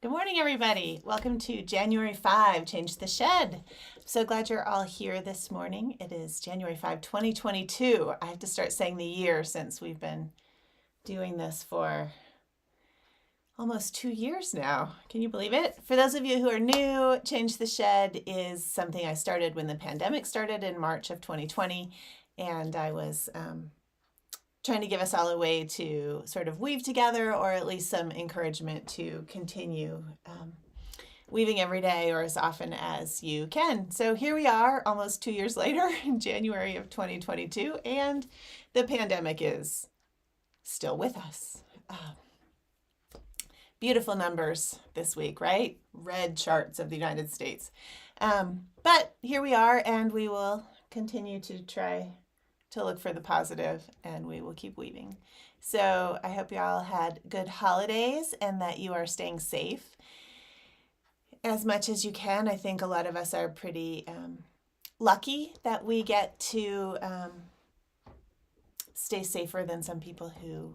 Good morning, everybody. Welcome to January 5, Change the Shed. So glad you're all here this morning. It is January 5, 2022. I have to start saying the year since we've been doing this for almost 2 years now. Can you believe it? For those of you who are new, Change the Shed is something I started when the pandemic started in March of 2020. And I was trying to give us all a way to sort of weave together, or at least some encouragement to continue weaving every day or as often as you can. So here we are almost 2 years later in January of 2022, and the pandemic is still with us. Beautiful numbers this week, right? Red charts of the United States. But here we are, and we will continue to try to look for the positive, and we will keep weaving. So I hope you all had good holidays and that you are staying safe as much as you can. I think a lot of us are pretty lucky that we get to stay safer than some people who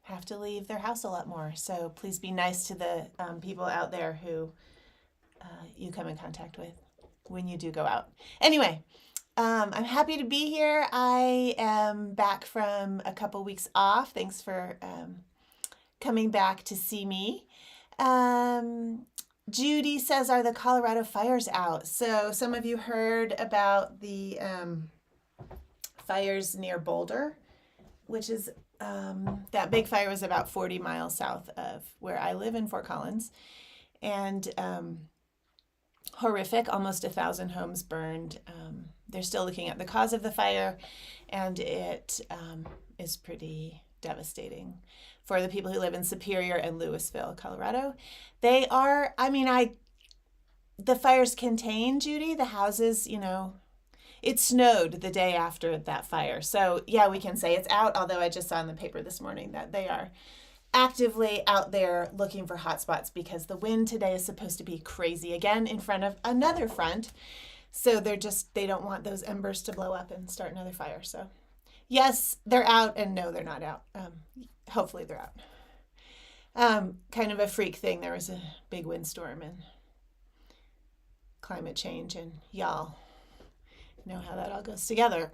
have to leave their house a lot more. So please be nice to the people out there who you come in contact with when you do go out. Anyway, I'm happy to be here. I am back from a couple weeks off. Thanks for coming back to see me. Judy says, are the Colorado fires out? So some of you heard about the fires near Boulder, which is that big fire was about 40 miles south of where I live in Fort Collins. And horrific, almost 1,000 homes burned. They're still looking at the cause of the fire, and it is pretty devastating for the people who live in Superior and Louisville, Colorado. They are, the fire's contained, Judy. The houses, it snowed the day after that fire. So yeah, we can say it's out, although I just saw in the paper this morning that they are actively out there looking for hotspots because the wind today is supposed to be crazy again in front of another front. So they don't want those embers to blow up and start another fire. So yes, they're out, and no, they're not out. Hopefully they're out. Kind of a freak thing. There was a big windstorm and climate change, and y'all know how that all goes together.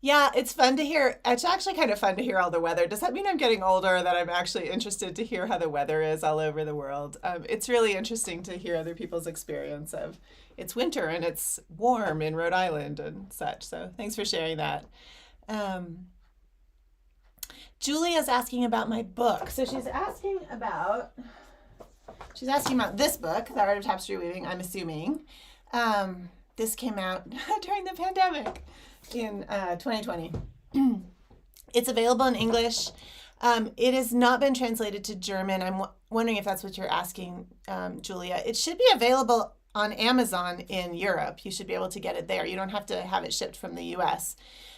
Yeah, it's fun to hear. It's actually kind of fun to hear all the weather. Does that mean I'm getting older, that I'm actually interested to hear how the weather is all over the world? It's really interesting to hear other people's experience of it's winter and it's warm in Rhode Island and such. So thanks for sharing that. Julia's asking about my book. So she's asking about this book, The Art of Tapestry Weaving, I'm assuming. This came out during the pandemic in 2020. It's available in English. It has not been translated to German. I'm wondering if that's what you're asking, Julia. It should be available on Amazon in Europe. You should be able to get it there. You don't have to have it shipped from the US.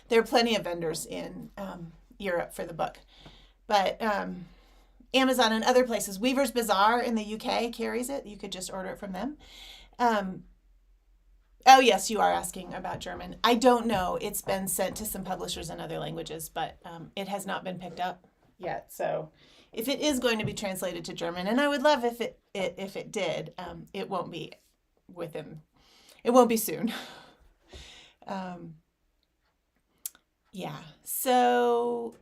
There are plenty of vendors in Europe for the book. But Amazon and other places, Weaver's Bazaar in the UK carries it. You could just order it from them. Oh, yes, you are asking about German. I don't know. It's been sent to some publishers in other languages, but it has not been picked up yet. So if it is going to be translated to German, and I would love if it did, it won't be soon. Yeah. So,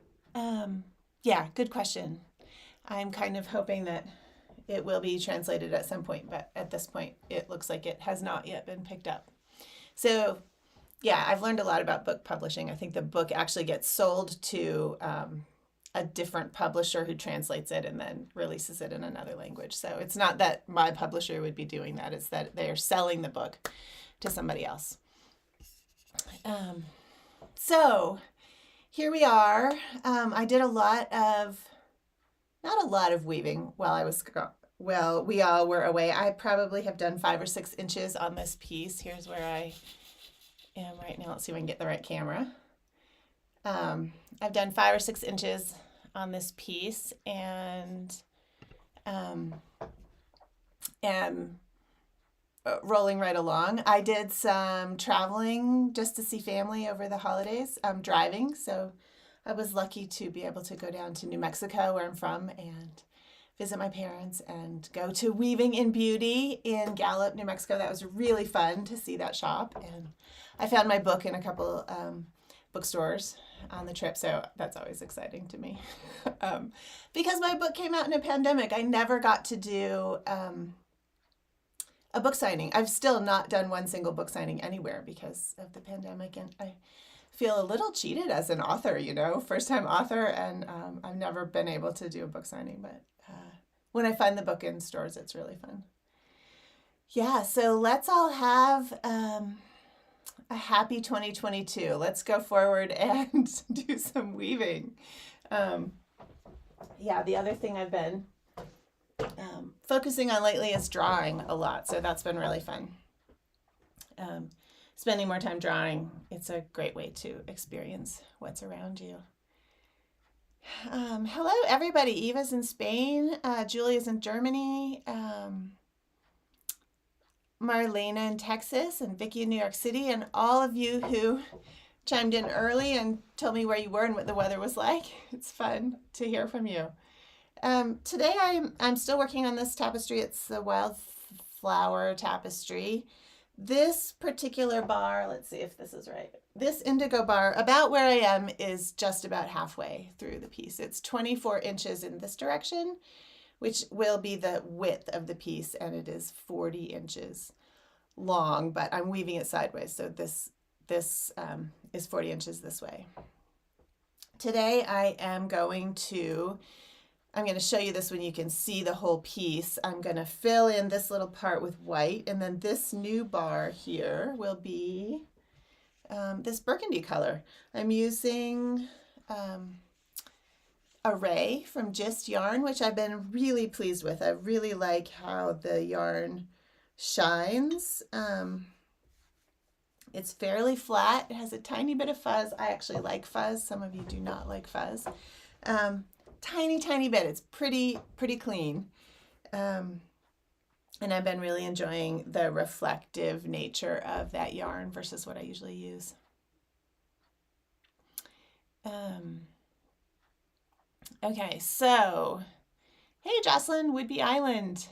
yeah, good question. I'm kind of hoping that it will be translated at some point, but at this point, it looks like it has not yet been picked up. So, yeah, I've learned a lot about book publishing. I think the book actually gets sold to a different publisher who translates it and then releases it in another language. So it's not that my publisher would be doing that. It's that they're selling the book to somebody else. So here we are. I did not a lot of weaving while I was we all were away. I probably have done 5 or 6 inches on this piece. Here's where I am right now. Let's see if I can get the right camera. I've done 5 or 6 inches on this piece, and am rolling right along. I did some traveling just to see family over the holidays. I'm driving, so I was lucky to be able to go down to New Mexico, where I'm from, and visit my parents and go to Weaving in Beauty in Gallup, New Mexico. That was really fun to see that shop. And I found my book in a couple bookstores on the trip, so that's always exciting to me. Because my book came out in a pandemic, I never got to do a book signing. I've still not done one single book signing anywhere because of the pandemic, and I feel a little cheated as an author, first time author, and I've never been able to do a book signing, but when I find the book in stores, it's really fun. Yeah, so let's all have a happy 2022. Let's go forward and do some weaving. The other thing I've been focusing on lately is drawing a lot, so that's been really fun. Spending more time drawing, it's a great way to experience what's around you. Hello, everybody. Eva's in Spain. Julia's in Germany. Marlena in Texas, and Vicki in New York City, and all of you who chimed in early and told me where you were and what the weather was like. It's fun to hear from you. Today I'm still working on this tapestry. It's the Wildflower Tapestry. This particular bar, let's see if this is right. This indigo bar, about where I am, is just about halfway through the piece. It's 24 inches in this direction, which will be the width of the piece, and it is 40 inches long, but I'm weaving it sideways, so this is 40 inches this way. Today I'm going to show you this when you can see the whole piece. I'm going to fill in this little part with white, and then this new bar here will be this burgundy color. I'm using Array from Gist Yarn, which I've been really pleased with. I really like how the yarn shines. It's fairly flat. It has a tiny bit of fuzz. I actually like fuzz. Some of you do not like fuzz. Tiny bit. It's pretty clean. And I've been really enjoying the reflective nature of that yarn versus what I usually use. Okay, so, hey Jocelyn, Woodby Island.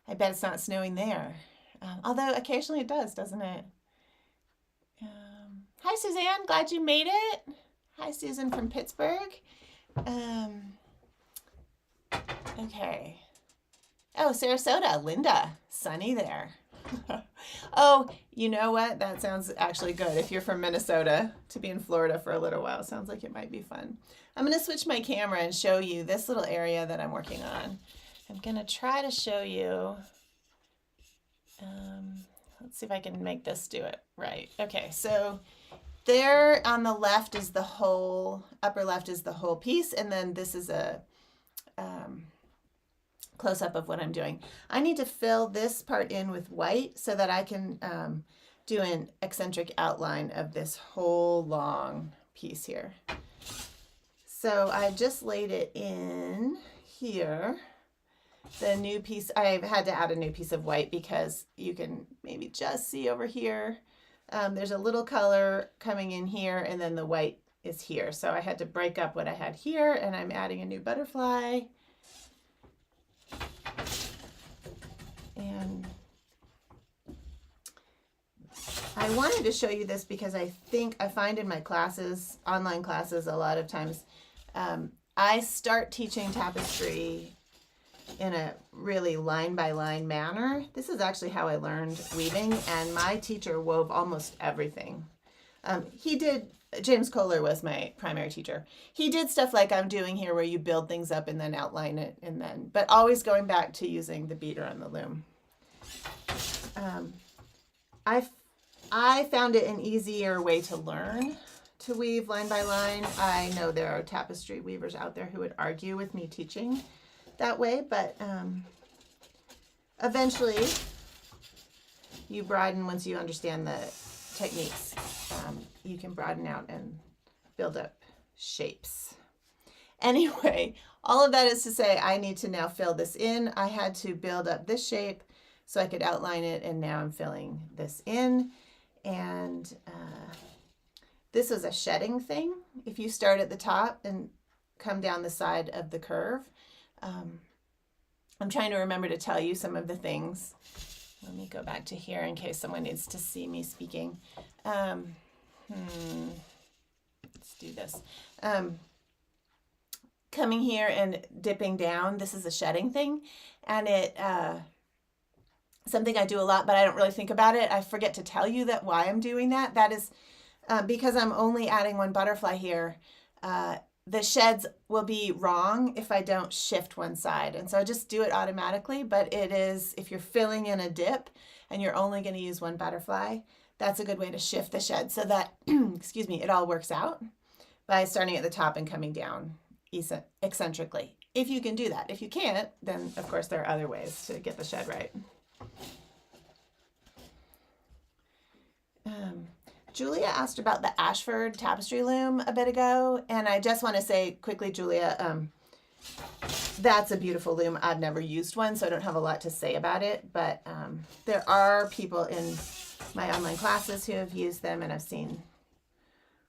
I bet it's not snowing there. Although occasionally it does, doesn't it? Hi Suzanne, glad you made it. Hi Susan from Pittsburgh. Okay. Oh, Sarasota, Linda, sunny there. Oh, you know what? That sounds actually good. If you're from Minnesota, to be in Florida for a little while, sounds like it might be fun. I'm going to switch my camera and show you this little area that I'm working on. I'm going to try to show you, let's see if I can make this do it right. Okay, so there on the left is the whole, upper left is the whole piece, and then this is a close-up of what I'm doing. I need to fill this part in with white so that I can do an eccentric outline of this whole long piece here. So I just laid it in here. The new piece, I've had to add a new piece of white because you can maybe just see over here. There's a little color coming in here, and then the white is here. So I had to break up what I had here, and I'm adding a new butterfly. And I wanted to show you this because I find in my classes, online classes, a lot of times, I start teaching tapestry in a really line-by-line manner. This is actually how I learned weaving, and my teacher wove almost everything. James Kohler was my primary teacher. He did stuff like I'm doing here where you build things up and then outline it, but always going back to using the beater on the loom. I found it an easier way to learn to weave line by line. I know there are tapestry weavers out there who would argue with me teaching that way, but eventually you broaden once you understand the techniques. You can broaden out and build up shapes. Anyway, all of that is to say I need to now fill this in. I had to build up this shape so I could outline it, and now I'm filling this in. And this is a shedding thing if you start at the top and come down the side of the curve. I'm trying to remember to tell you some of the things. Let me go back to here in case someone needs to see me speaking. Let's do this. Coming here and dipping down, this is a shedding thing, and it something I do a lot, but I don't really think about it. I forget to tell you that why I'm doing that. That is because I'm only adding one butterfly here. The sheds will be wrong if I don't shift one side. And so I just do it automatically, but it is, if you're filling in a dip and you're only going to use one butterfly, that's a good way to shift the shed so that, excuse me, it all works out by starting at the top and coming down eccentrically. If you can do that. If you can't, then of course there are other ways to get the shed right. Julia asked about the Ashford Tapestry loom a bit ago, and I just want to say quickly, Julia, that's a beautiful loom. I've never used one, so I don't have a lot to say about it, but there are people in my online classes who have used them, and I've seen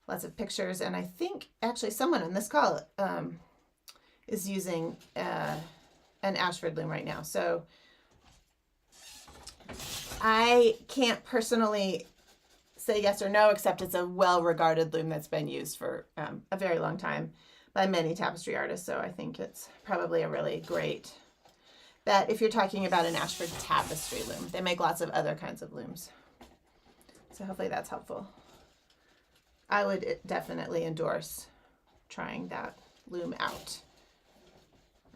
lots of pictures, and I think actually someone on this call is using an Ashford loom right now, so I can't personally say yes or no, except it's a well-regarded loom that's been used for a very long time by many tapestry artists. So I think it's probably a really great bet if you're talking about an Ashford tapestry loom. They make lots of other kinds of looms. So hopefully that's helpful. I would definitely endorse trying that loom out.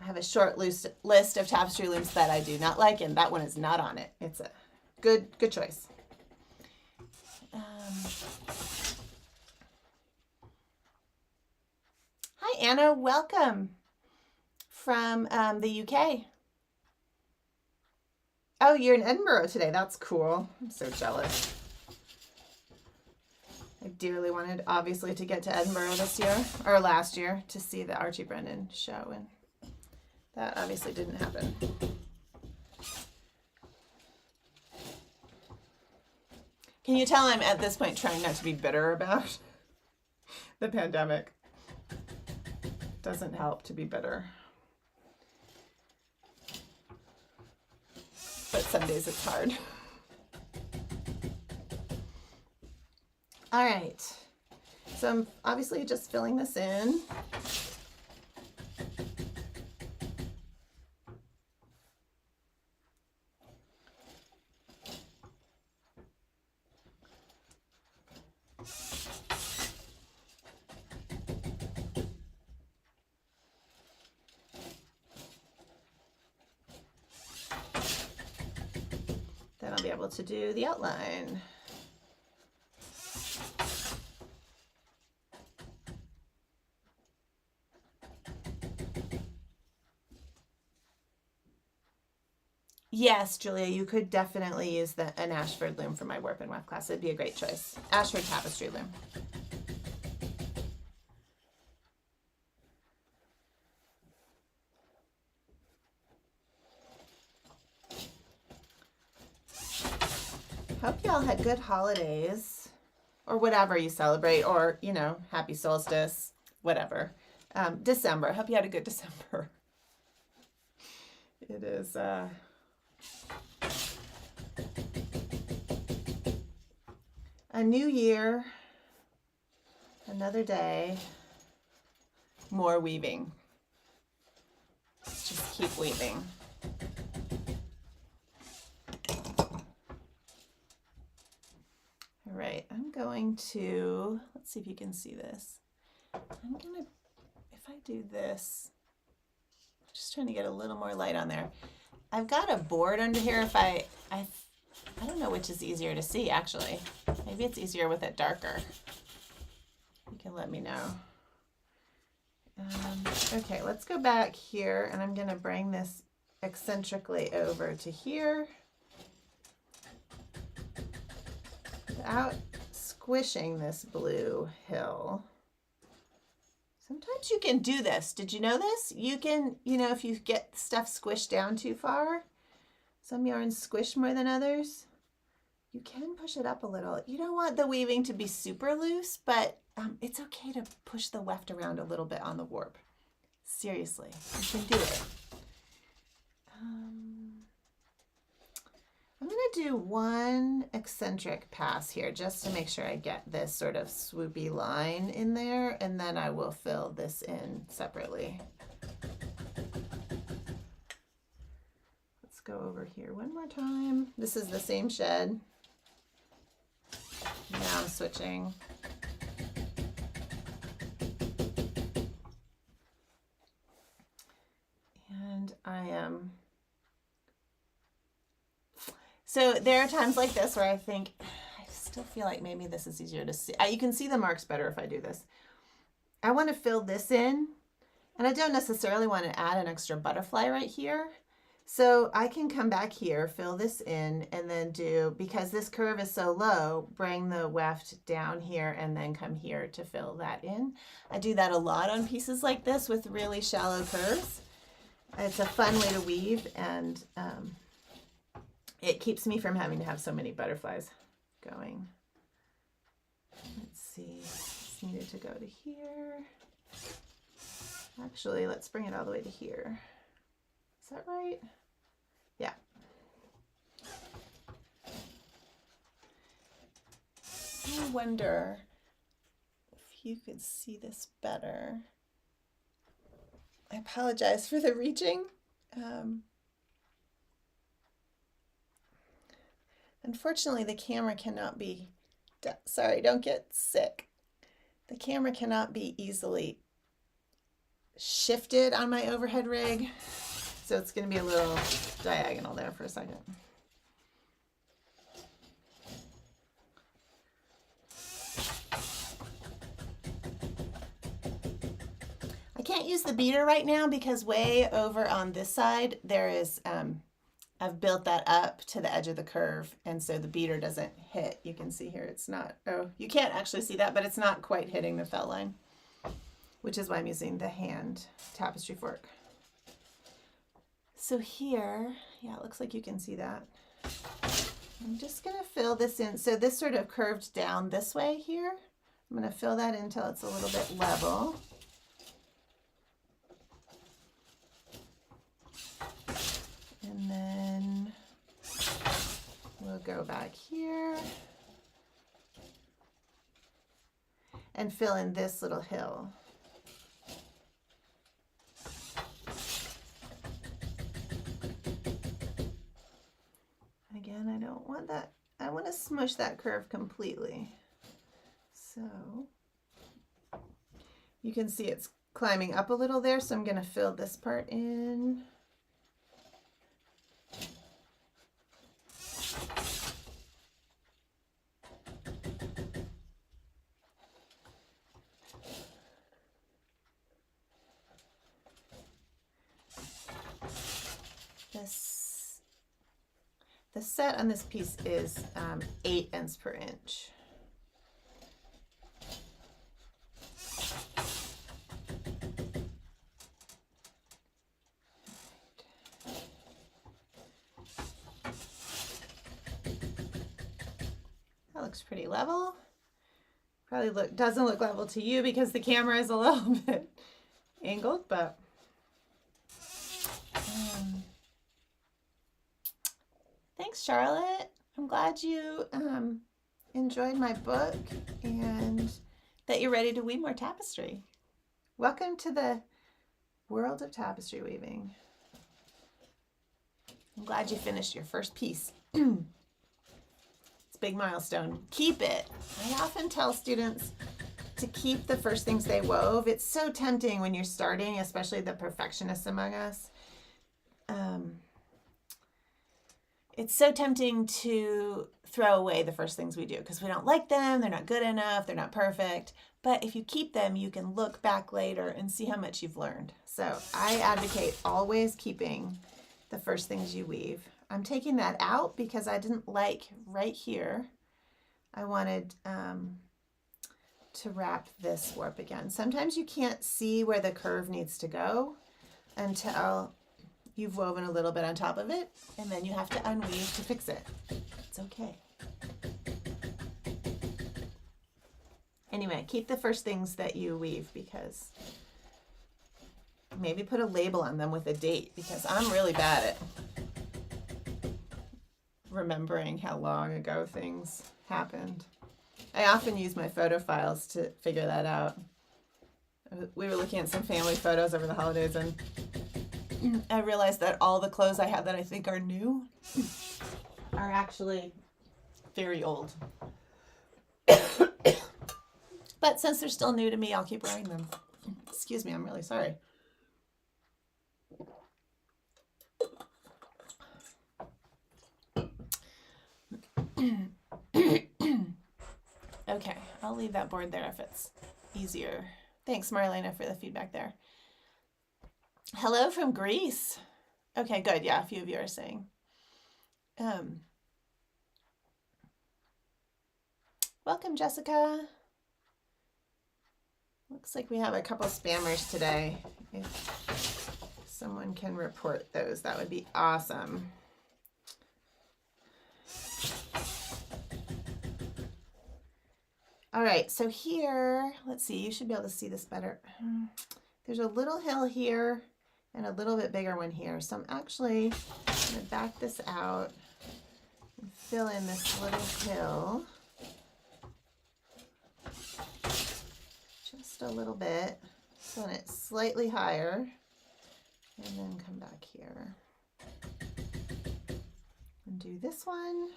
I have a short list of tapestry looms that I do not like, and that one is not on it. It's a good choice. Hi, Anna. Welcome from the UK. Oh, you're in Edinburgh today. That's cool. I'm so jealous. I dearly wanted, obviously, to get to Edinburgh this year, or last year, to see the Archie Brennan show, and that obviously didn't happen. Can you tell I'm at this point trying not to be bitter about the pandemic? Doesn't help to be bitter. But some days it's hard. All right. So I'm obviously just filling this in. Then I'll be able to do the outline. Yes, Julia, you could definitely use an Ashford loom for my warp and weft class. It'd be a great choice. Ashford tapestry loom. Hope y'all had good holidays, or whatever you celebrate, or, you know, happy solstice, whatever. December. Hope you had a good December. It is a new year, another day, more weaving. Let's just keep weaving. All right, I'm going to, let's see if you can see this. I'm gonna, if I do this, just trying to get a little more light on there. I've got a board under here. If I don't know which is easier to see, actually. Maybe it's easier with it darker. You can let me know. Okay, let's go back here, and I'm gonna bring this eccentrically over to here without squishing this blue hill. Sometimes you can do this. Did you know this? You can, you know, if you get stuff squished down too far, some yarns squish more than others, you can push it up a little. You don't want the weaving to be super loose, but it's okay to push the weft around a little bit on the warp. Seriously, you can do it. I'm going to do one eccentric pass here just to make sure I get this sort of swoopy line in there, and then I will fill this in separately. Let's go over here one more time. This is the same shed. Now I'm switching. And I am... So there are times like this where I think, I still feel like maybe this is easier to see. You can see the marks better if I do this. I want to fill this in, and I don't necessarily want to add an extra butterfly right here. So I can come back here, fill this in, and then do, because this curve is so low, bring the weft down here and then come here to fill that in. I do that a lot on pieces like this with really shallow curves. It's a fun way to weave, and it keeps me from having to have so many butterflies going. Let's see, this needed to go to here. Actually, let's bring it all the way to here. Is that right? Yeah. I wonder if you could see this better. I apologize for the reaching. Unfortunately, the camera cannot be, sorry, don't get sick. The camera cannot be easily shifted on my overhead rig. So it's going to be a little diagonal there for a second. I can't use the beater right now because way over on this side, there is, I've built that up to the edge of the curve, and so the beater doesn't hit. You can see here it's not, oh, you can't actually see that, but it's not quite hitting the felt line, which is why I'm using the hand tapestry fork. So here, yeah, it looks like you can see that. I'm just gonna fill this in. So this sort of curved down this way here. I'm gonna fill that in until it's a little bit level. And then we'll go back here and fill in this little hill. Again, I don't want that. I want to smush that curve completely. So you can see it's climbing up a little there, so I'm going to fill this part in. The set on this piece is 8 ends per inch. That looks pretty level. Probably doesn't look level to you because the camera is a little bit angled, but thanks, Charlotte. I'm glad you enjoyed my book and that you're ready to weave more tapestry. Welcome to the world of tapestry weaving. I'm glad you finished your first piece. It's a big milestone. Keep it. I often tell students to keep the first things they wove. It's so tempting when you're starting, especially the perfectionists among us. It's so tempting to throw away the first things we do because we don't like them, they're not good enough, they're not perfect. But if you keep them, you can look back later and see how much you've learned. So I advocate always keeping the first things you weave. I'm taking that out because I didn't like right here. I wanted to wrap this warp again. Sometimes you can't see where the curve needs to go until you've woven a little bit on top of it, and then you have to unweave to fix it. It's okay. Anyway, keep the first things that you weave, because maybe put a label on them with a date, because I'm really bad at remembering how long ago things happened. I often use my photo files to figure that out. We were looking at some family photos over the holidays, and I realized that all the clothes I have that I think are new are actually very old. But since they're still new to me, I'll keep wearing them. Excuse me, I'm really sorry. Okay, I'll leave that board there if it's easier. Thanks, Marlena, for the feedback there. Hello from Greece. Okay, good. Yeah, a few of you are saying. Welcome, Jessica. Looks like we have a couple spammers today. If someone can report those, that would be awesome. All right, so here, let's see, you should be able to see this better. There's a little hill here and a little bit bigger one here. So I'm actually going to back this out and fill in this little hill. Just a little bit. Fill it slightly higher. And then come back here. And do this one.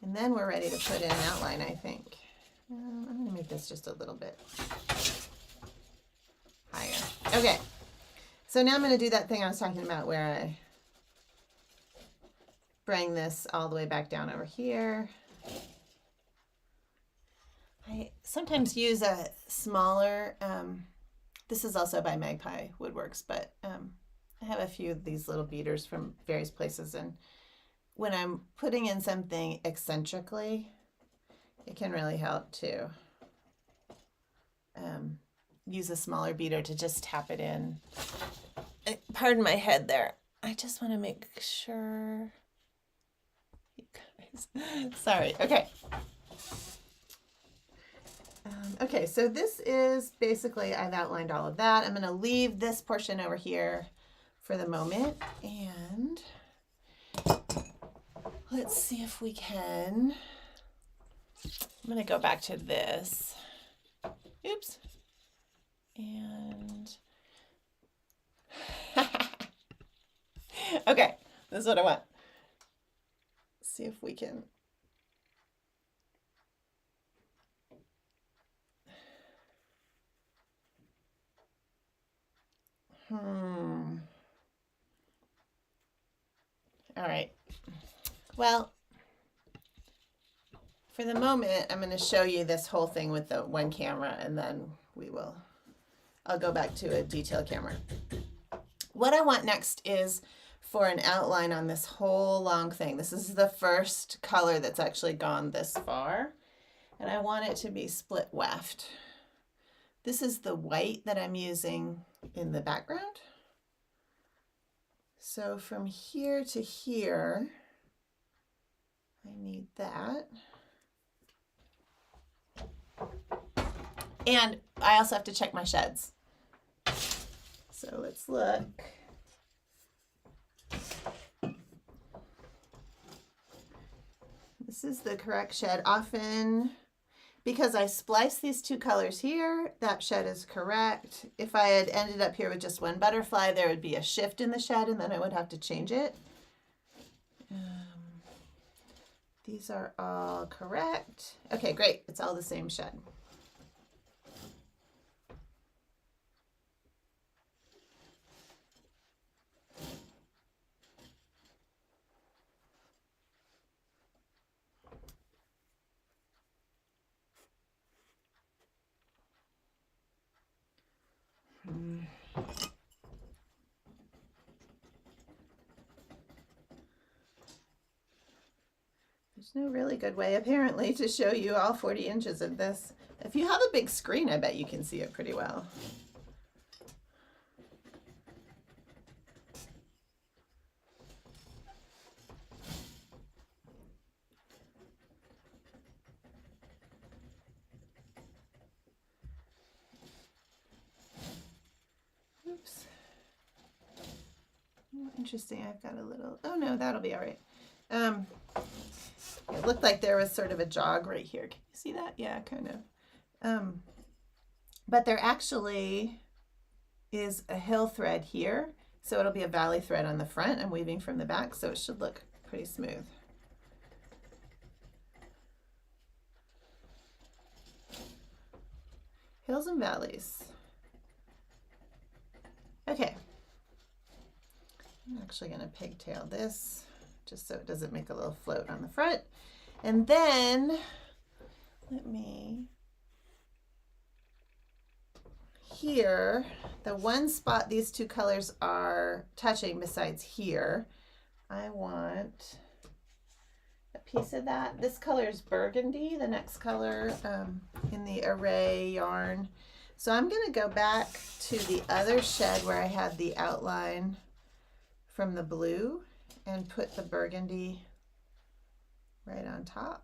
And then we're ready to put in an outline, I think. I'm going to make this just a little bit higher. Okay, so now I'm going to do that thing I was talking about where I bring this all the way back down over here. I sometimes use a smaller, this is also by Magpie Woodworks, but I have a few of these little beaters from various places, and when I'm putting in something eccentrically, it can really help to use a smaller beater to just tap it in. Pardon my head there. I just want to make sure. You guys, sorry. Okay. Okay, so this is basically, I've outlined all of that. I'm going to leave this portion over here for the moment, and let's see if we can. I'm going to go back to this. Oops. And okay, this is what I want. Let's see if we can. All right. Well, for the moment, I'm going to show you this whole thing with the one camera, and then I'll go back to a detail camera. What I want next is for an outline on this whole long thing. This is the first color that's actually gone this far, and I want it to be split weft. This is the white that I'm using in the background. So from here to here, I need that. And I also have to check my sheds. So let's look. This is the correct shed. Often, because I spliced these two colors here, that shed is correct. If I had ended up here with just one butterfly, there would be a shift in the shed, and then I would have to change it. These are all correct. Okay, great. It's all the same shed. There's no really good way, apparently, to show you all 40 inches of this. If you have a big screen, I bet you can see it pretty well. interesting. I've got a little, oh no, that'll be all right. It looked like there was sort of a jog right here. Can you see that? Yeah, kind of. But there actually is a hill thread here. So it'll be a valley thread on the front. I'm weaving from the back, so it should look pretty smooth. Hills and valleys. Okay. I'm actually going to pigtail this just so it doesn't make a little float on the front. And then let me, here, the one spot these two colors are touching besides here, I want a piece of that. This color is burgundy, the next color in the array yarn. So I'm going to go back to the other shed where I had the outline from the blue and put the burgundy right on top.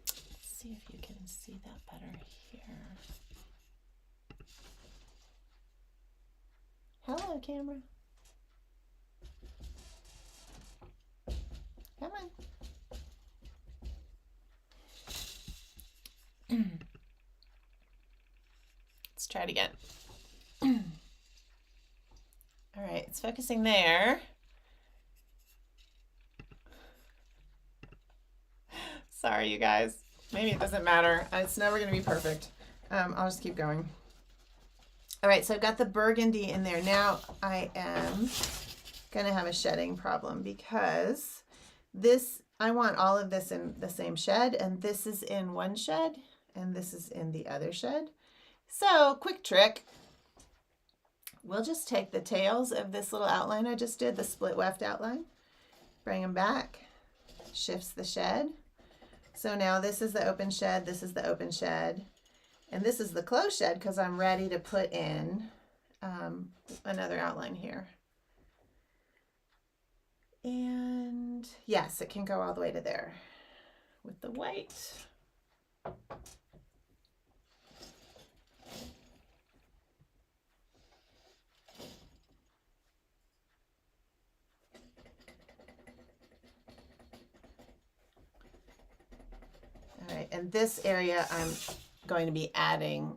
Let's see if you can see that better here. Hello, camera. Come on. Let's try it again. All right, it's focusing there. Sorry, you guys. Maybe it doesn't matter. It's never going to be perfect. I'll just keep going. All right, so I've got the burgundy in there. Now I am going to have a shedding problem because this, I want all of this in the same shed, and this is in one shed, and this is in the other shed. So, quick trick. We'll just take the tails of this little outline I just did, the split weft outline, bring them back, shifts the shed. So now this is the open shed, this is the open shed, and this is the closed shed because I'm ready to put in another outline here. And yes, it can go all the way to there with the white. All right, and this area I'm going to be adding,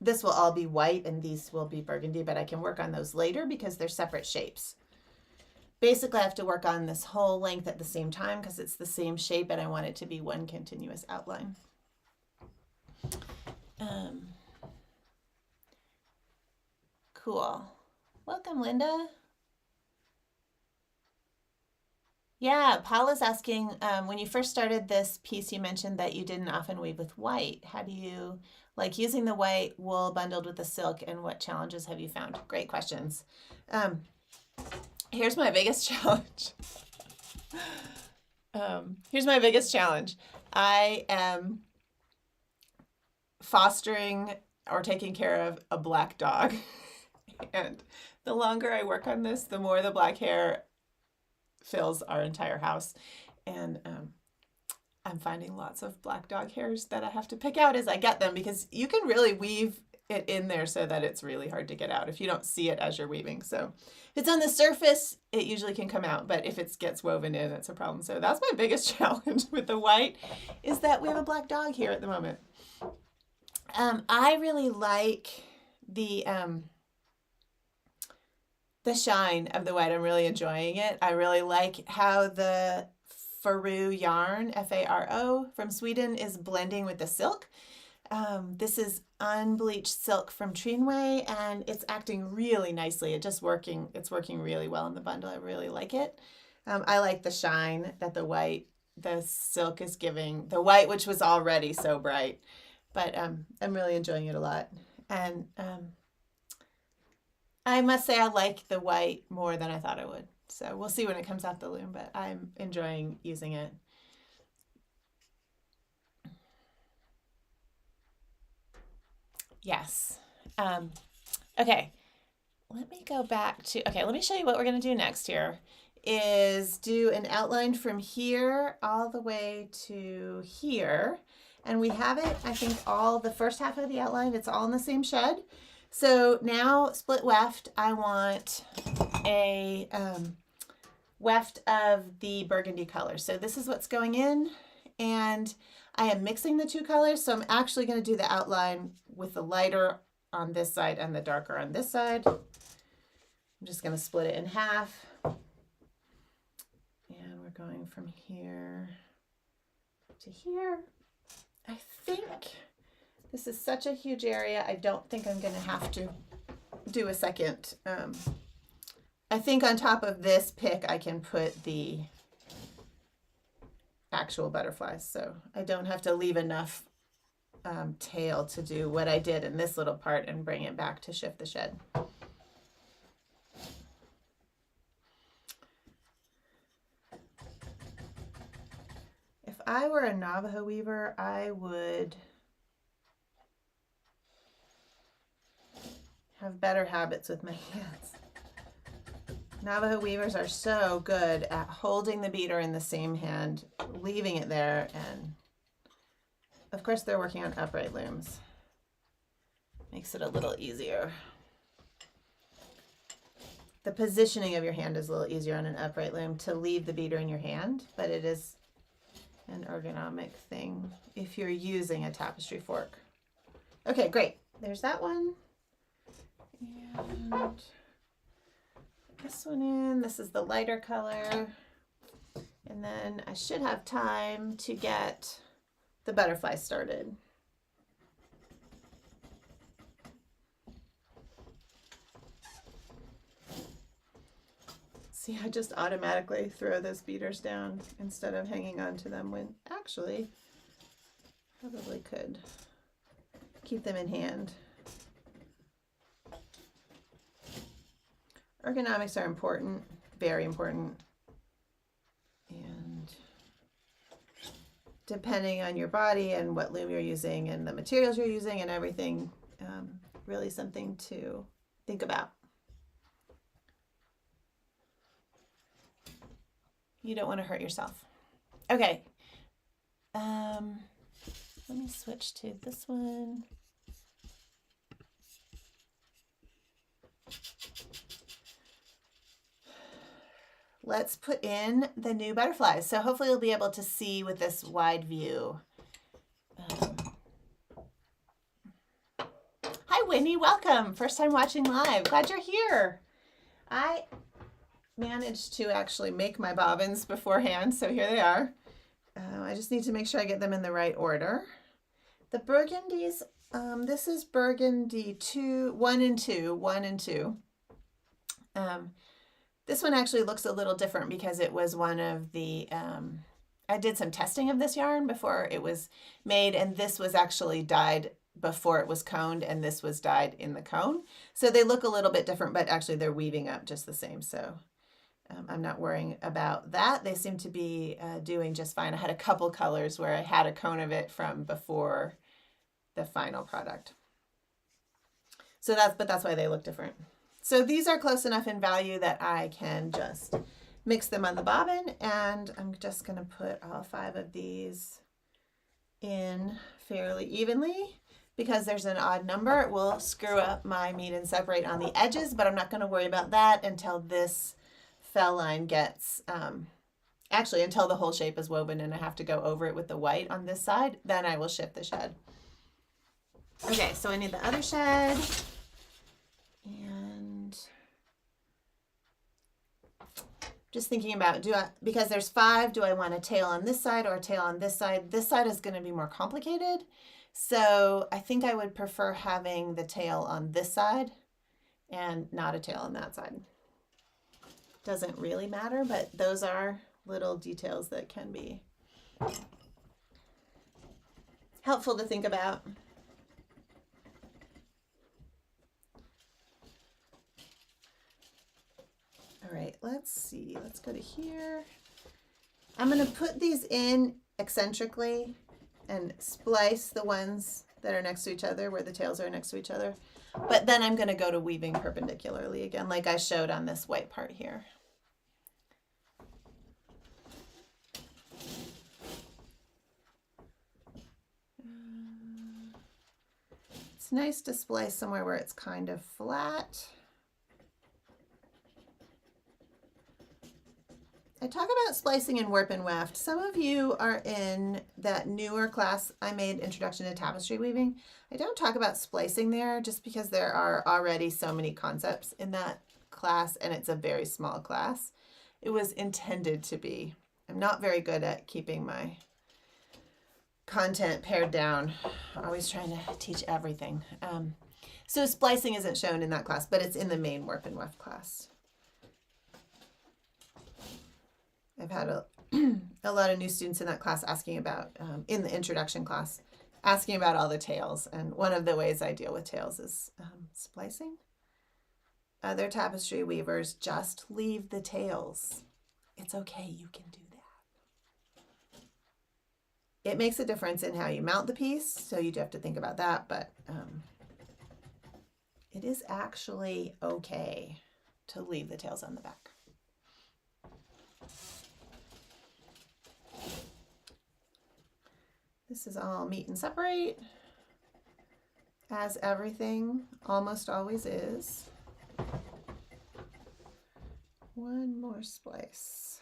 this will all be white and these will be burgundy, but I can work on those later because they're separate shapes. Basically, I have to work on this whole length at the same time because it's the same shape and I want it to be one continuous outline. Cool. Welcome, Linda. Yeah, Paula's asking, when you first started this piece, you mentioned that you didn't often weave with white. How do you like using the white wool bundled with the silk, and what challenges have you found? Great questions. Here's my biggest challenge. Here's my biggest challenge. I am fostering or taking care of a black dog. And the longer I work on this, the more the black hair fills our entire house. And I'm finding lots of black dog hairs that I have to pick out as I get them, because you can really weave it in there so that it's really hard to get out if you don't see it as you're weaving. So if it's on the surface, it usually can come out, but if it gets woven in, it's a problem. So that's my biggest challenge with the white, is that we have a black dog here at the moment. I really like the shine of the white. I'm really enjoying it. I really like how the Faro yarn, F-A-R-O, from Sweden is blending with the silk. This is unbleached silk from Trinway, and it's acting really nicely. It's working really well in the bundle. I really like it. I like the shine that the silk is giving. The white, which was already so bright, but I'm really enjoying it a lot. And I must say I like the white more than I thought I would. So we'll see when it comes out the loom, but I'm enjoying using it. Yes. Okay. Let me go back to, okay, let me show you what we're going to do next here, is do an outline from here all the way to here. And we have it, I think, all the first half of the outline, it's all in the same shed. So now split weft, I want a weft of the burgundy color. So this is what's going in, and I am mixing the two colors. So I'm actually going to do the outline with the lighter on this side and the darker on this side. I'm just going to split it in half. And we're going from here to here. I think this is such a huge area. I don't think I'm going to have to do a second. I think on top of this pick, I can put the actual butterflies. So I don't have to leave enough tail to do what I did in this little part and bring it back to shift the shed. If I were a Navajo weaver, I would have better habits with my hands. Navajo weavers are so good at holding the beater in the same hand, leaving it there, and of course they're working on upright looms. Makes it a little easier. The positioning of your hand is a little easier on an upright loom to leave the beater in your hand, but it is an ergonomic thing if you're using a tapestry fork. Okay, great. There's that one. And this one in. This is the lighter color. And then I should have time to get the butterfly started. See, I just automatically throw those beaters down instead of hanging on to them when actually probably could keep them in hand. Ergonomics are important, very important. And depending on your body and what loom you're using and the materials you're using and everything, really something to think about. You don't want to hurt yourself. Okay. Let me switch to this one. Let's put in the new butterflies. So hopefully you'll be able to see with this wide view. Hi, Winnie. Welcome. First time watching live. Glad you're here. I managed to actually make my bobbins beforehand, so here they are. I just need to make sure I get them in the right order. The burgundies, this is burgundy 1 and 2. This one actually looks a little different because it was one of the, I did some testing of this yarn before it was made, and this was actually dyed before it was coned, and this was dyed in the cone. So they look a little bit different, but actually they're weaving up just the same. So I'm not worrying about that. They seem to be doing just fine. I had a couple colors where I had a cone of it from before the final product. So that's why they look different. So these are close enough in value that I can just mix them on the bobbin, and I'm just going to put all 5 of these in fairly evenly. Because there's an odd number, it will screw up my meet and separate on the edges, but I'm not going to worry about that until this fell line gets, actually until the whole shape is woven and I have to go over it with the white on this side, then I will shift the shed. Okay, so I need the other shed, and just thinking about, because there's 5, do I want a tail on this side or a tail on this side? This side is going to be more complicated. So I think I would prefer having the tail on this side and not a tail on that side. Doesn't really matter, but those are little details that can be helpful to think about. All right, let's see. Let's go to here. I'm going to put these in eccentrically and splice the ones that are next to each other where the tails are next to each other. But then I'm going to go to weaving perpendicularly again, like I showed on this white part here. It's nice to splice somewhere where it's kind of flat. I talk about splicing in warp and weft. Some of you are in that newer class I made, Introduction to Tapestry Weaving. I don't talk about splicing there just because there are already so many concepts in that class and it's a very small class. It was intended to be. I'm not very good at keeping my content pared down. I'm always trying to teach everything. So splicing isn't shown in that class, but it's in the main warp and weft class. I've had a lot of new students in that class asking about, in the introduction class, asking about all the tails. And one of the ways I deal with tails is splicing. Other tapestry weavers just leave the tails. It's okay, you can do that. It makes a difference in how you mount the piece, so you do have to think about that, but it is actually okay to leave the tails on the back. This is all meet and separate, as everything almost always is. One more splice.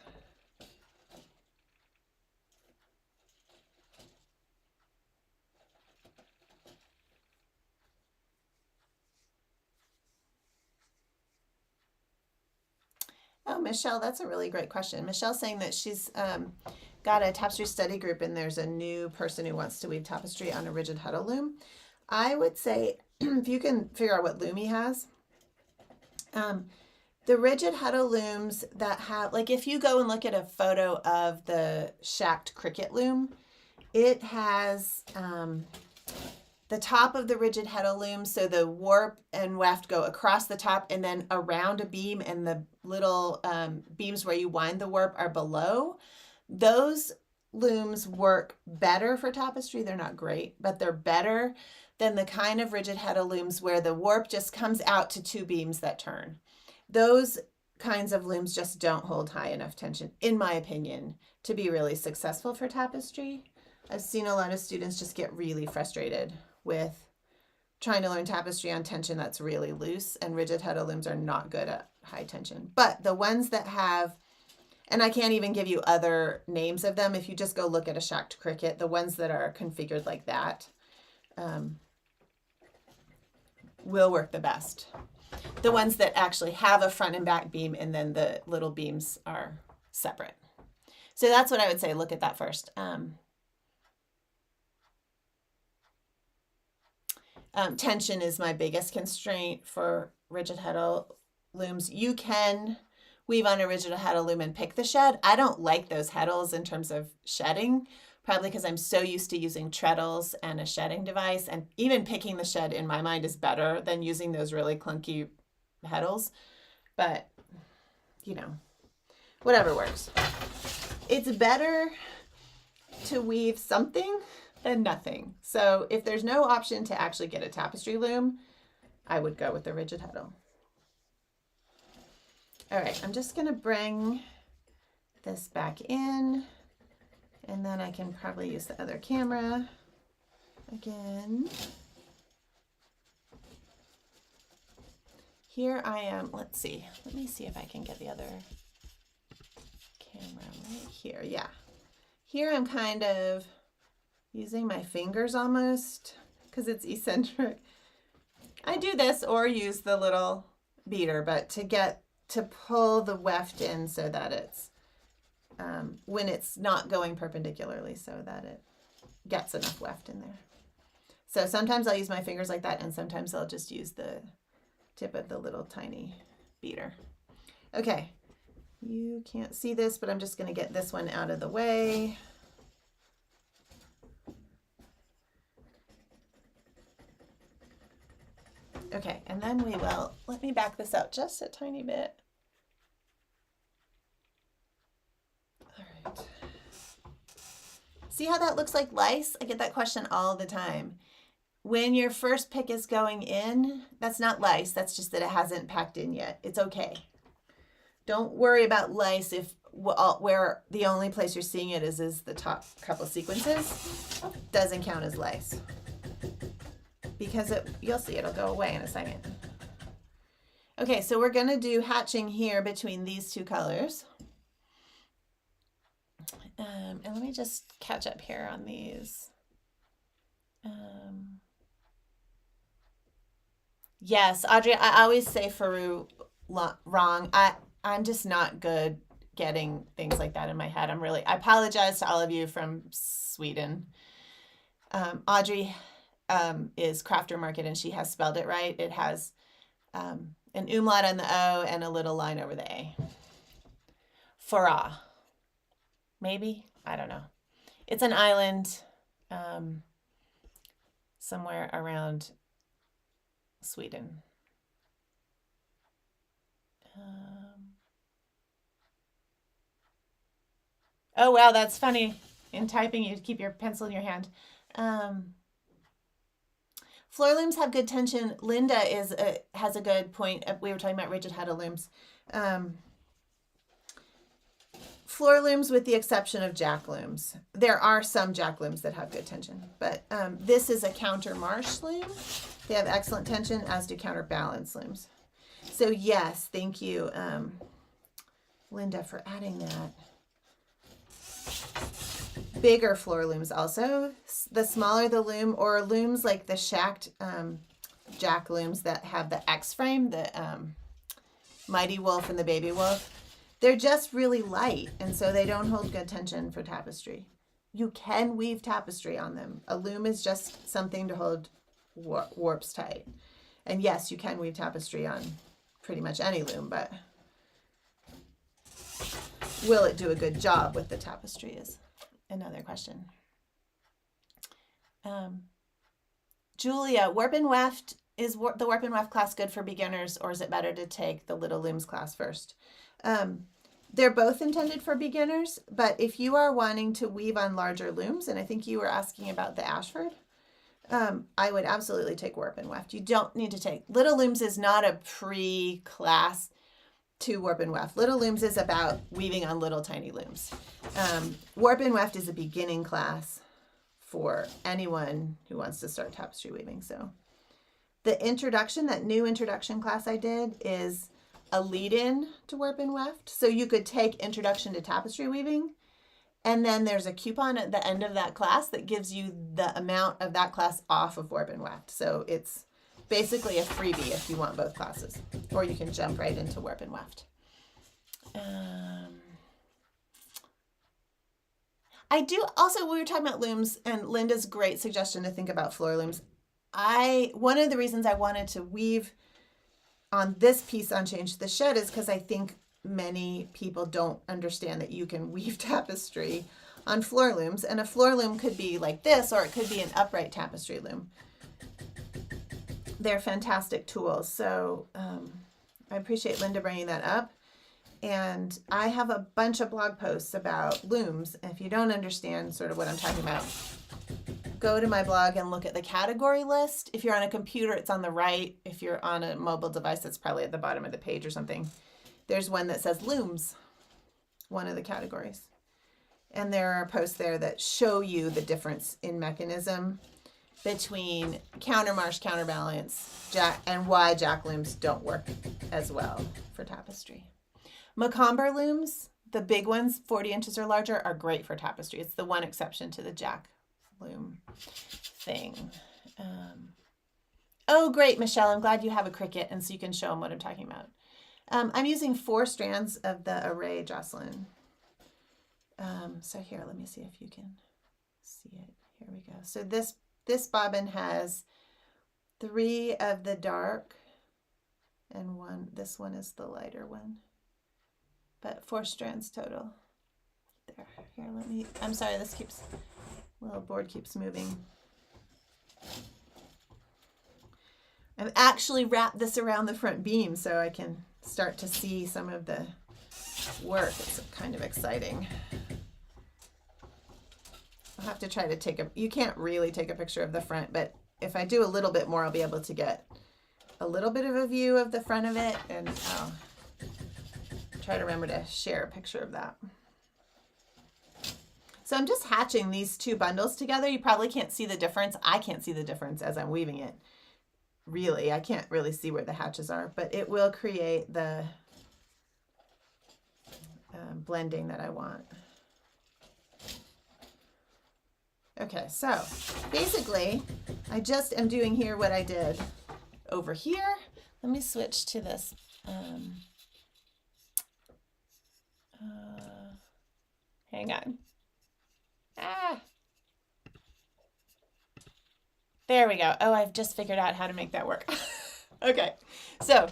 Oh, Michelle, that's a really great question. Michelle's saying that she's got a tapestry study group and there's a new person who wants to weave tapestry on a rigid huddle loom. I would say, if you can figure out what loom he has, the rigid huddle looms that have, like if you go and look at a photo of the shacked cricket loom, it has the top of the rigid huddle loom, so the warp and weft go across the top and then around a beam, and the little beams where you wind the warp are below. Those looms work better for tapestry. They're not great, but they're better than the kind of rigid huddle looms where the warp just comes out to two beams that turn. Those kinds of looms just don't hold high enough tension, in my opinion, to be really successful for tapestry. I've seen a lot of students just get really frustrated with trying to learn tapestry on tension that's really loose, and rigid huddle looms are not good at high tension. But the ones that have, and I can't even give you other names of them, if you just go look at a shacked cricket, the ones that are configured like that will work the best. The ones that actually have a front and back beam and then the little beams are separate. So that's what I would say, look at that first. Tension is my biggest constraint for rigid huddle looms. You can weave on a rigid huddle loom and pick the shed. I don't like those heddles in terms of shedding, probably because I'm so used to using treadles and a shedding device, and even picking the shed in my mind is better than using those really clunky heddles. But, you know, whatever works. It's better to weave something than nothing. So if there's no option to actually get a tapestry loom, I would go with the rigid huddle. All right, I'm just gonna bring this back in, and then I can probably use the other camera again. Here I am, let's see, let me see if I can get the other camera right here. Yeah, here I'm kind of using my fingers almost because it's eccentric. I do this or use the little beater, but to pull the weft in so that it's, when it's not going perpendicularly, so that it gets enough weft in there. So sometimes I'll use my fingers like that, and sometimes I'll just use the tip of the little tiny beater. Okay, you can't see this, but I'm just gonna get this one out of the way. Okay, and then we will, let me back this out just a tiny bit. All right. See how that looks like lice? I get that question all the time. When your first pick is going in, that's not lice, that's just that it hasn't packed in yet. It's okay. Don't worry about lice if where the only place you're seeing it is the top couple sequences. Doesn't count as lice. because you'll see it'll go away in a second. Okay, so we're gonna do hatching here between these two colors. And let me just catch up here on these. Yes, Audrey, I always say Faru wrong. I'm just not good getting things like that in my head. I apologize to all of you from Sweden. Audrey is Crafter Market and she has spelled it right. It has an umlaut on the O and a little line over the A. Farah. Maybe? I don't know. It's an island somewhere around Sweden. Oh, wow, that's funny. In typing, you keep your pencil in your hand. Floor looms have good tension. Linda has a good point. We were talking about rigid head looms. Floor looms, with the exception of jack looms. There are some jack looms that have good tension, but this is a countermarch loom. They have excellent tension, as do counterbalance looms. So yes, thank you, Linda, for adding that. Bigger floor looms also. The smaller the loom, or looms like the shacked jack looms that have the X frame, the Mighty Wolf and the Baby Wolf, they're just really light, and so they don't hold good tension for tapestry. You can weave tapestry on them. A loom is just something to hold warps tight. And yes, you can weave tapestry on pretty much any loom, but will it do a good job with the tapestry is another question. Julia, Warp and Weft, is the Warp and Weft class good for beginners, or is it better to take the Little Looms class first? They're both intended for beginners, but if you are wanting to weave on larger looms, and I think you were asking about the Ashford, I would absolutely take Warp and Weft. You don't need to take Little Looms is not a pre-class to Warp and Weft. Little Looms is about weaving on little tiny looms. Warp and Weft is a beginning class for anyone who wants to start tapestry weaving. So the introduction, that new introduction class I did, is a lead-in to Warp and Weft. So you could take Introduction to Tapestry Weaving, and then there's a coupon at the end of that class that gives you the amount of that class off of Warp and Weft. So it's basically a freebie if you want both classes, or you can jump right into Warp and Weft. I do also, we were talking about looms, and Linda's great suggestion to think about floor looms. One of the reasons I wanted to weave on this piece on Change the Shed is because I think many people don't understand that you can weave tapestry on floor looms, and a floor loom could be like this, or it could be an upright tapestry loom. They're fantastic tools. So I appreciate Linda bringing that up. And I have a bunch of blog posts about looms. If you don't understand sort of what I'm talking about, go to my blog and look at the category list. If you're on a computer, it's on the right. If you're on a mobile device, it's probably at the bottom of the page or something. There's one that says looms, one of the categories. And there are posts there that show you the difference in mechanism between countermarch, counterbalance, jack, and why jack looms don't work as well for tapestry. Macomber looms, the big ones, 40 inches or larger, are great for tapestry. It's the one exception to the jack loom thing. Oh, great, Michelle. I'm glad you have a Cricut, and so you can show them what I'm talking about. I'm using 4 strands of the array, Jocelyn. So here, let me see if you can see it. Here we go. So this bobbin has 3 of the dark and this one is the lighter one. But 4 strands total. There, here, I'm sorry, little board keeps moving. I've actually wrapped this around the front beam so I can start to see some of the work. It's kind of exciting. I'll have to try to you can't really take a picture of the front, but if I do a little bit more, I'll be able to get a little bit of a view of the front of it, and I'll try to remember to share a picture of that. So I'm just hatching these two bundles together. You probably can't see the difference. I can't see the difference as I'm weaving it. Really, I can't really see where the hatches are, but it will create the blending that I want. Okay, so basically I just am doing here what I did over here. Let me switch to this. Hang on. There we go. Oh, I've just figured out how to make that work. Okay, so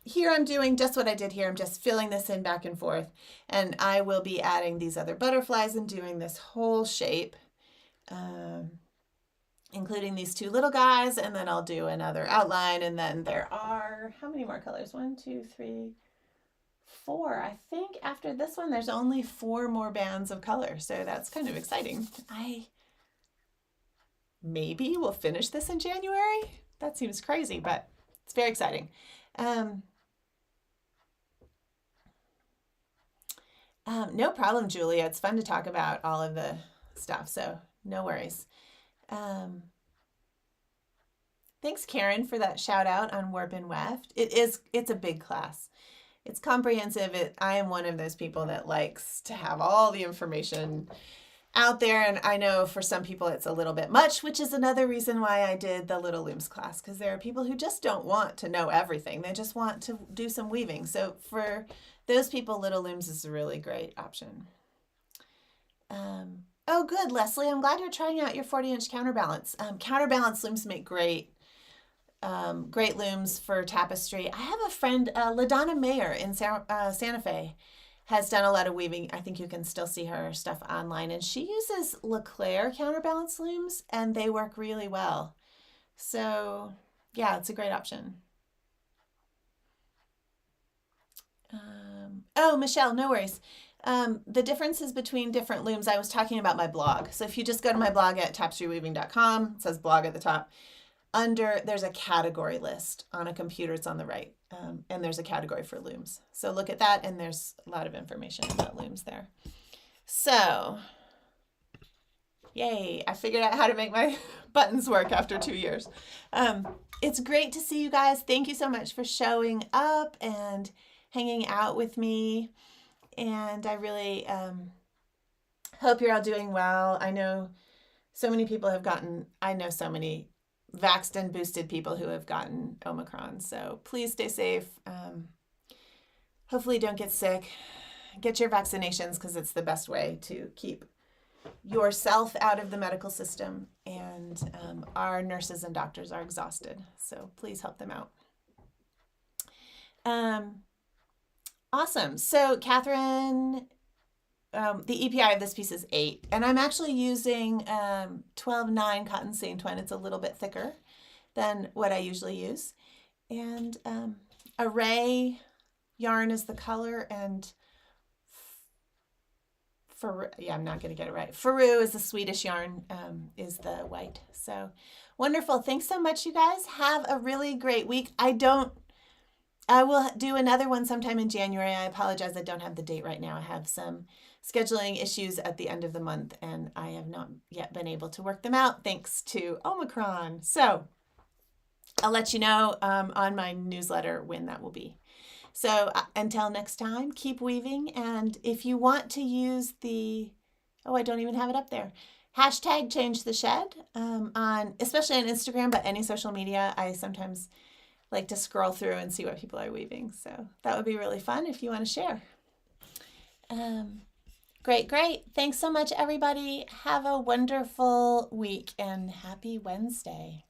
here I'm doing just what I did here. I'm just filling this in back and forth, and I will be adding these other butterflies and doing this whole shape, including these two little guys, and then I'll do another outline, and then there are, how many more colors? 1, 2, 3, 4. I think after this one, there's only 4 more bands of color, so that's kind of exciting. Maybe we'll finish this in January. That seems crazy, but it's very exciting. No problem, Julia. It's fun to talk about all of the stuff, so no worries. Thanks, Karen, for that shout out on Warp and Weft. It's a big class. It's comprehensive. I am one of those people that likes to have all the information out there, and I know for some people it's a little bit much, which is another reason why I did the Little Looms class, because there are people who just don't want to know everything. They just want to do some weaving. So for those people, Little Looms is a really great option. Oh, good, Leslie. I'm glad you're trying out your 40-inch counterbalance. Counterbalance looms make great looms for tapestry. I have a friend, LaDonna Mayer in Santa Fe, has done a lot of weaving. I think you can still see her stuff online, and she uses LeClaire counterbalance looms, and they work really well. So yeah, it's a great option. Oh, Michelle, no worries. The differences between different looms, I was talking about my blog. So if you just go to my blog at tapestryweaving.com, it says blog at the top. There's a category list on a computer, it's on the right, and there's a category for looms. So look at that, and there's a lot of information about looms there. So, yay, I figured out how to make my buttons work after 2 years. It's great to see you guys. Thank you so much for showing up and hanging out with me, and I really hope you're all doing well. I know so many people have I know so many vaxxed and boosted people who have gotten Omicron. So please stay safe. Hopefully don't get sick. Get your vaccinations, because it's the best way to keep yourself out of the medical system. And our nurses and doctors are exhausted. So please help them out. Awesome. So Catherine, the EPI of this piece is 8, and I'm actually using 12-9 cotton seam twine. It's a little bit thicker than what I usually use. And Array yarn is the color, and I'm not going to get it right. Faru is the Swedish yarn, is the white. So wonderful. Thanks so much, you guys. Have a really great week. I will do another one sometime in January. I apologize, I don't have the date right now. I have some scheduling issues at the end of the month, and I have not yet been able to work them out thanks to Omicron. So I'll let you know on my newsletter when that will be. So until next time, keep weaving. And if you want to use I don't even have it up there, hashtag changetheshed especially on Instagram, but any social media, I sometimes like to scroll through and see what people are weaving. So that would be really fun if you want to share. Great. Thanks so much, everybody. Have a wonderful week and happy Wednesday.